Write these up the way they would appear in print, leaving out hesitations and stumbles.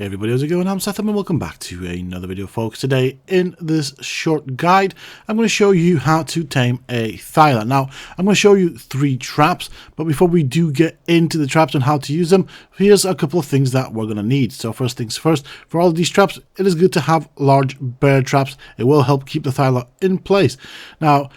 Hey everybody, how's it going? I'm Sethum and welcome back to another video, folks. Today in this short guide, I'm going to show you how to tame a Thyla. Now, I'm going to show you 3 traps, but before we do get into the traps and how to use them, here's a couple of things that we're going to need. So first things first, for all of these traps, it is good to have large bear traps. It will help keep the Thyla in place. Now,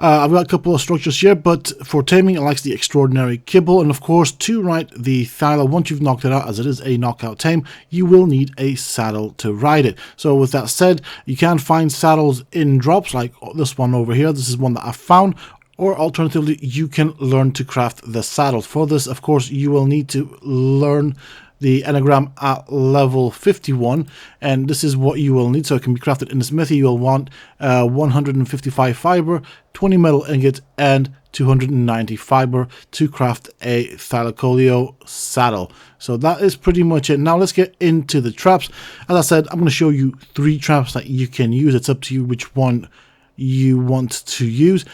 I've got a couple of structures here, but for taming, it likes the extraordinary kibble. And of course, to ride the Thyla, once you've knocked it out, as it is a knockout tame, you will need a saddle to ride it. So with that said, you can find saddles in drops like this one over here. This is one that I found. Or alternatively, you can learn to craft the saddle. For this, of course, you will need to learn the enneagram at level 51, and this is what you will need. So it can be crafted in the smithy. You will want 155 fiber, 20 metal ingot, and 290 fiber to craft a Thylacoleo saddle. So that is pretty much it. Now let's get into the traps. As I said, I'm going to show you 3 traps that you can use. It's up to you which one you want to use.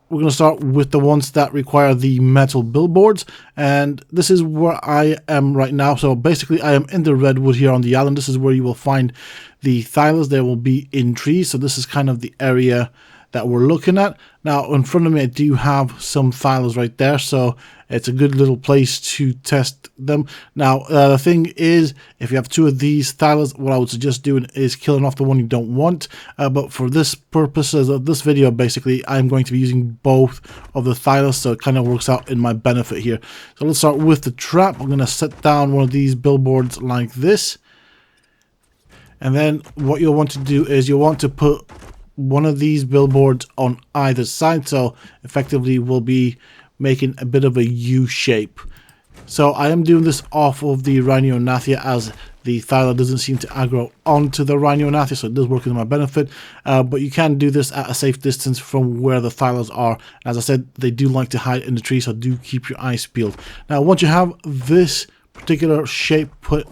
We're going to start with the ones that require the metal billboards, and this is where I am right now. So basically I am in the redwood here on the island. This is where you will find the Thylas. They will be in trees, so this is kind of the area that we're looking at. Now in front of me I do have some Thylas right there, so it's a good little place to test them. Now the thing is, if you have 2 of these Thylas, what I would suggest doing is killing off the one you don't want, but for this purposes of this video, basically I'm going to be using both of the Thylas, so it kind of works out in my benefit here. So let's start with the trap. I'm going to set down one of these billboards like this, and then what you'll want to do is you'll want to put one of these billboards on either side, so effectively we'll be making a bit of a U shape. So I am doing this off of the Rhino-Gnathia, as the Thyla doesn't seem to aggro onto the Rhino-Gnathia, so it does work in my benefit. But you can do this at a safe distance from where the Thylas are. As I said, they do like to hide in the trees, so do keep your eyes peeled. Now once you have this particular shape put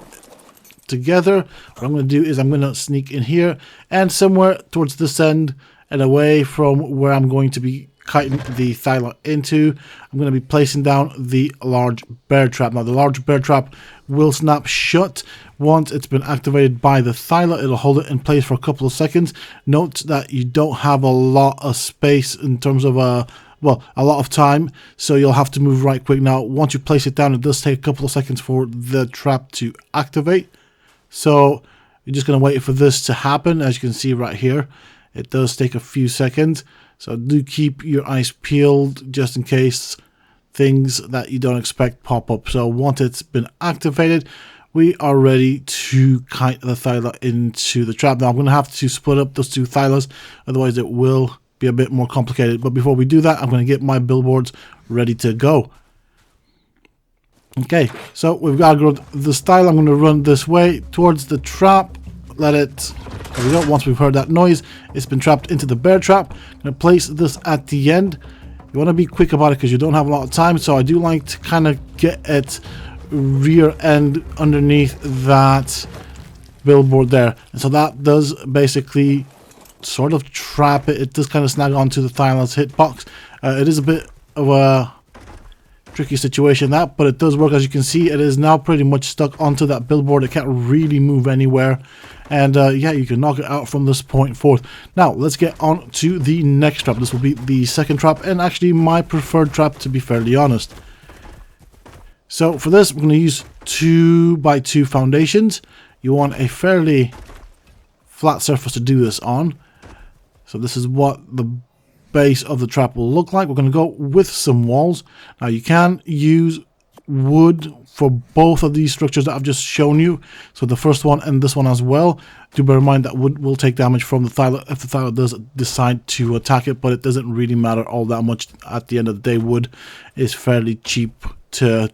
together, what I'm going to do is I'm going to sneak in here and somewhere towards this end and away from where I'm going to be kiting the Thyla into, I'm going to be placing down the large bear trap. Now the large bear trap will snap shut once it's been activated by the Thyla. It'll hold it in place for a couple of seconds. Note that you don't have a lot of space in terms of a lot of time, so you'll have to move right quick. Now once you place it down, it does take a couple of seconds for the trap to activate, so you're just going to wait for this to happen. As you can see right here, it does take a few seconds, so do keep your eyes peeled just in case things that you don't expect pop up. So once it's been activated, we are ready to kite the Thyla into the trap. Now I'm going to have to split up those 2 Thylas, otherwise it will be a bit more complicated. But before we do that, I'm going to get my billboards ready to go. Okay, so we've got the style. I'm going to run this way towards the trap. Let it, there we go. Once we've heard that noise, it's been trapped into the bear trap. I'm going to place this at the end. You want to be quick about it because you don't have a lot of time, so I do like to kind of get it rear end underneath that billboard there, and so that does basically sort of trap it. It does kind of snag onto the Thyla's hitbox. It is a bit of a tricky situation, that, but it does work. As you can see, it is now pretty much stuck onto that billboard. It can't really move anywhere, and yeah, you can knock it out from this point forth. Now let's get on to the next trap. This will be the second trap, and actually my preferred trap, to be fairly honest. So for this, we're going to use 2x2 foundations. You want a fairly flat surface to do this on, so this is what the base of the trap will look like. We're going to go with some walls. Now you can use wood for both of these structures that I've just shown you, so the first one and this one as well. Do bear in mind that wood will take damage from the Thyla if the Thyla does decide to attack it, but it doesn't really matter all that much. At the end of the day, wood is fairly cheap to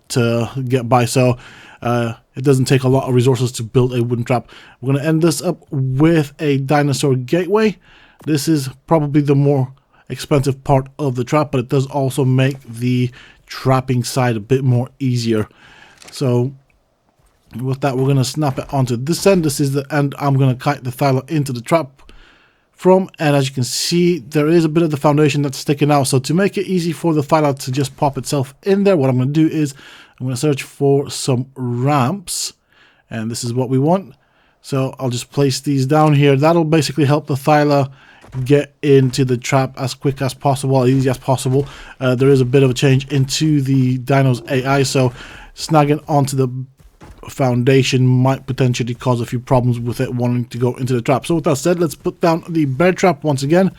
get by, so it doesn't take a lot of resources to build a wooden trap. We're going to end this up with a dinosaur gateway. This is probably the more expensive part of the trap, but it does also make the trapping side a bit more easier. So with that, we're going to snap it onto this end. This is the end I'm going to kite the Thyla into the trap from, and as you can see, there is a bit of the foundation that's sticking out. So to make it easy for the Thyla to just pop itself in there, what I'm going to do is I'm going to search for some ramps, And this is what we want. So I'll just place these down here. That'll basically help the Thyla get into the trap as quick as possible, as easy as possible. There is a bit of a change into the dino's AI, so snagging onto the foundation might potentially cause a few problems with it wanting to go into the trap. So with that said, let's put down the bear trap once again.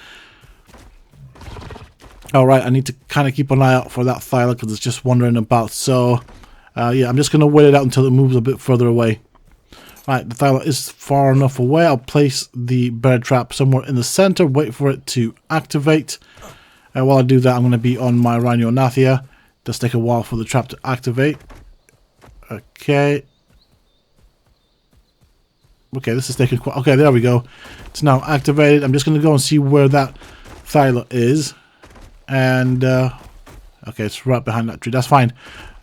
Alright, I need to kind of keep an eye out for that Thyla because it's just wandering about. So yeah, I'm just going to wait it out until it moves a bit further away. Right, the Thyla is far enough away. I'll place the bear trap somewhere in the center, wait for it to activate. While I do that, I'm going to be on my Rhinonathia. It does take a while for the trap to activate. Okay. Okay, this is taking quite... Okay, there we go. It's now activated. I'm just going to go and see where that Thyla is. And, okay, it's right behind that tree. That's fine.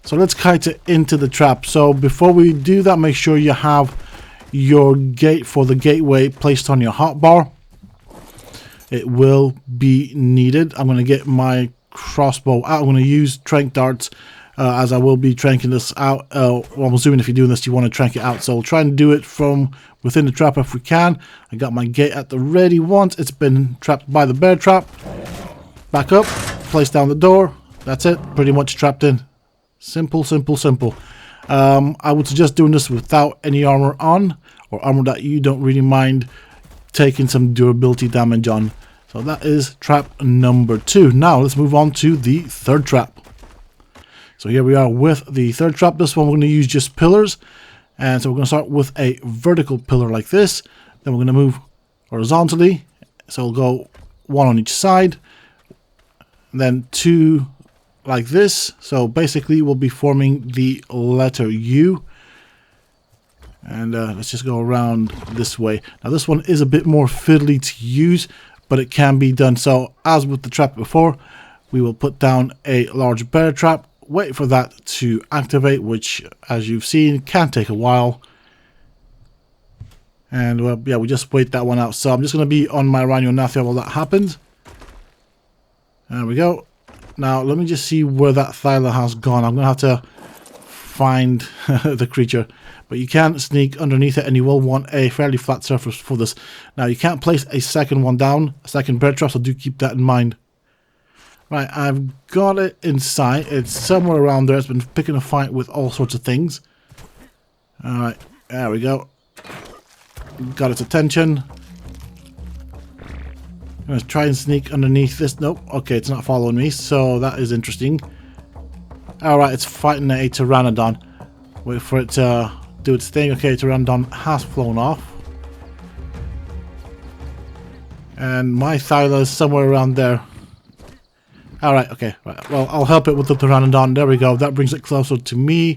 So let's kite it into the trap. So before we do that, make sure you have your gate for the gateway placed on your hotbar. It will be needed. I'm going to get my crossbow out. I'm going to use trank darts as I will be tranking this out. Well, I'm assuming if you're doing this, you want to trank it out. So we'll try and do it from within the trap if we can. I got my gate at the ready once. It's been trapped by the bear trap. Back up, place down the door. That's it. Pretty much trapped in. Simple, simple, simple. I would suggest doing this without any armor on, or armor that you don't really mind taking some durability damage on. So that is trap number 2. Now let's move on to the third trap. So here we are with the third trap. This one we're going to use just pillars. And so we're going to start with a vertical pillar like this. Then we're going to move horizontally. So we'll go one on each side. And then 2 like this. So basically we'll be forming the letter U. And let's just go around this way. Now this one is a bit more fiddly to use, but it can be done. So as with the trap before, we will put down a large bear trap, wait for that to activate, which as you've seen can take a while. And well, yeah, we just wait that one out. So I'm just going to be on my Rhinonathia while that happens. There we go. Now let me just see where that Thyla has gone. I'm going to have to find the creature. But you can sneak underneath it, and you will want a fairly flat surface for this. Now you can't place a second one down, a second bear trap, so do keep that in mind. Right, I've got it in sight. It's somewhere around there. It's been picking a fight with all sorts of things. Alright, there we go. Got its attention. I'm going to try and sneak underneath this. Nope, okay, it's not following me, so that is interesting. Alright, it's fighting a Pteranodon. Wait for it to do its thing. Okay, Pteranodon has flown off. And my Thyla is somewhere around there. Alright, okay. Right. Well, I'll help it with the Pteranodon. There we go. That brings it closer to me.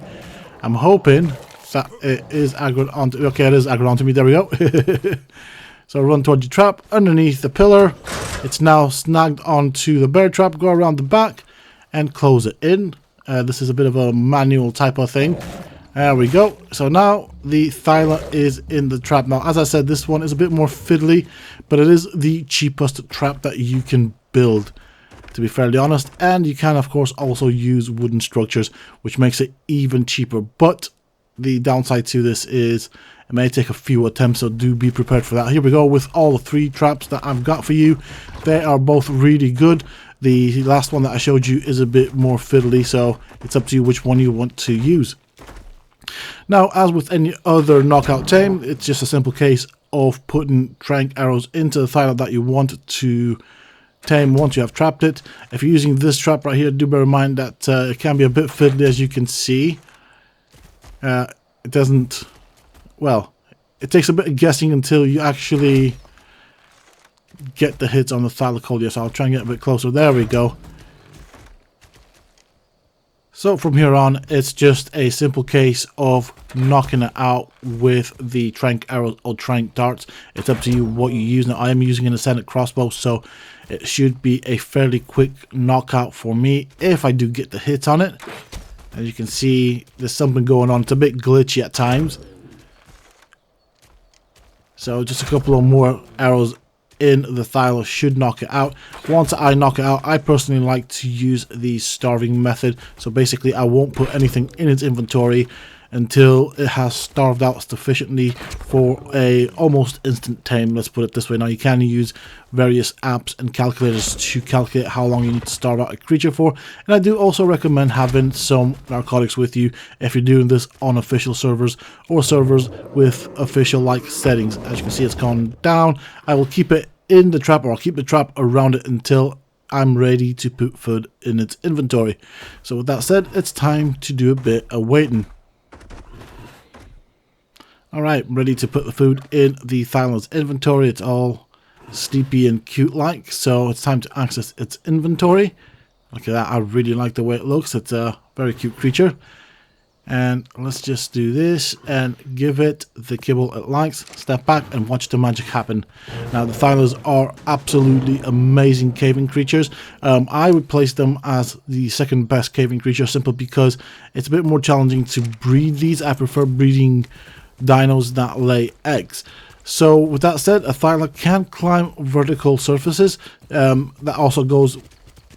I'm hoping that it is aggroed onto... Okay, it is aggroed onto me. There we go. So run towards your trap. Underneath the pillar. It's now snagged onto the bear trap. Go around the back and close it in. This is a bit of a manual type of thing. There we go. So now the Thyla is in the trap. Now, as I said, this one is a bit more fiddly, but it is the cheapest trap that you can build, to be fairly honest. And you can, of course, also use wooden structures, which makes it even cheaper. But the downside to this is it may take a few attempts, so do be prepared for that. Here we go with all the 3 traps that I've got for you. They are both really good. The last one that I showed you is a bit more fiddly, so it's up to you which one you want to use. Now, as with any other knockout tame, it's just a simple case of putting trank arrows into the Thyla that you want to tame once you have trapped it. If you're using this trap right here, do bear in mind that it can be a bit fiddly, as you can see. It doesn't... Well, it takes a bit of guessing until you actually get the hits on the Thylacoleo, so I'll try and get a bit closer. There we go. So from here on, it's just a simple case of knocking it out with the trank arrows or trank darts. It's up to you what you use. Now, I am using an Ascended crossbow, so it should be a fairly quick knockout for me if I do get the hit on it. As you can see, there's something going on. It's a bit glitchy at times. So just a couple of more arrows in the Thyla should knock it out. Once I knock it out, I personally like to use the starving method. So basically I won't put anything in its inventory until it has starved out sufficiently for a almost instant tame, let's put it this way. Now you can use various apps and calculators to calculate how long you need to starve out a creature for, and I do also recommend having some narcotics with you if you're doing this on official servers or servers with official like settings. As you can see, it's gone down. I will keep it in the trap, or I'll keep the trap around it until I'm ready to put food in its inventory. So with that said, it's time to do a bit of waiting. Alright, ready to put the food in the Thyla's inventory. It's all sleepy and cute like, so it's time to access its inventory. Look at that, I really like the way it looks. It's a very cute creature. And let's just do this and give it the kibble it likes. Step back and watch the magic happen. Now the Thylas are absolutely amazing caving creatures. I would place them as the second best caving creature simply because it's a bit more challenging to breed these. I prefer breeding dinos that lay eggs. So with that said, a Thyla can climb vertical surfaces. That also goes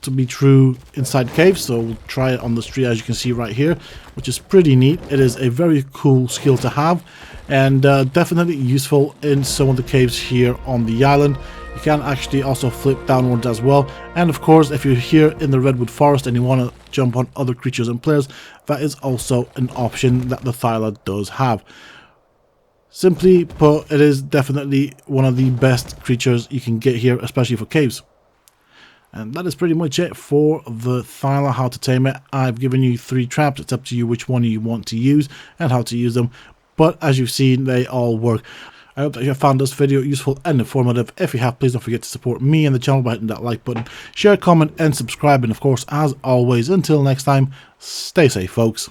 to be true inside caves, so we'll try it on the street, as you can see right here, which is pretty neat. It is a very cool skill to have, and definitely useful in some of the caves here on the island. You can actually also flip downwards as well, and of course if you're here in the redwood forest and you want to jump on other creatures and players, that is also an option that the Thyla does have. Simply put, it is definitely one of the best creatures you can get here, especially for caves. And that is pretty much it for the Thyla, how to tame it. I've given you 3 traps. It's up to you which one you want to use and how to use them. But as you've seen, they all work. I hope that you have found this video useful and informative. If you have, please don't forget to support me and the channel by hitting that like button. Share, comment, and subscribe. And of course, as always, until next time, stay safe, folks.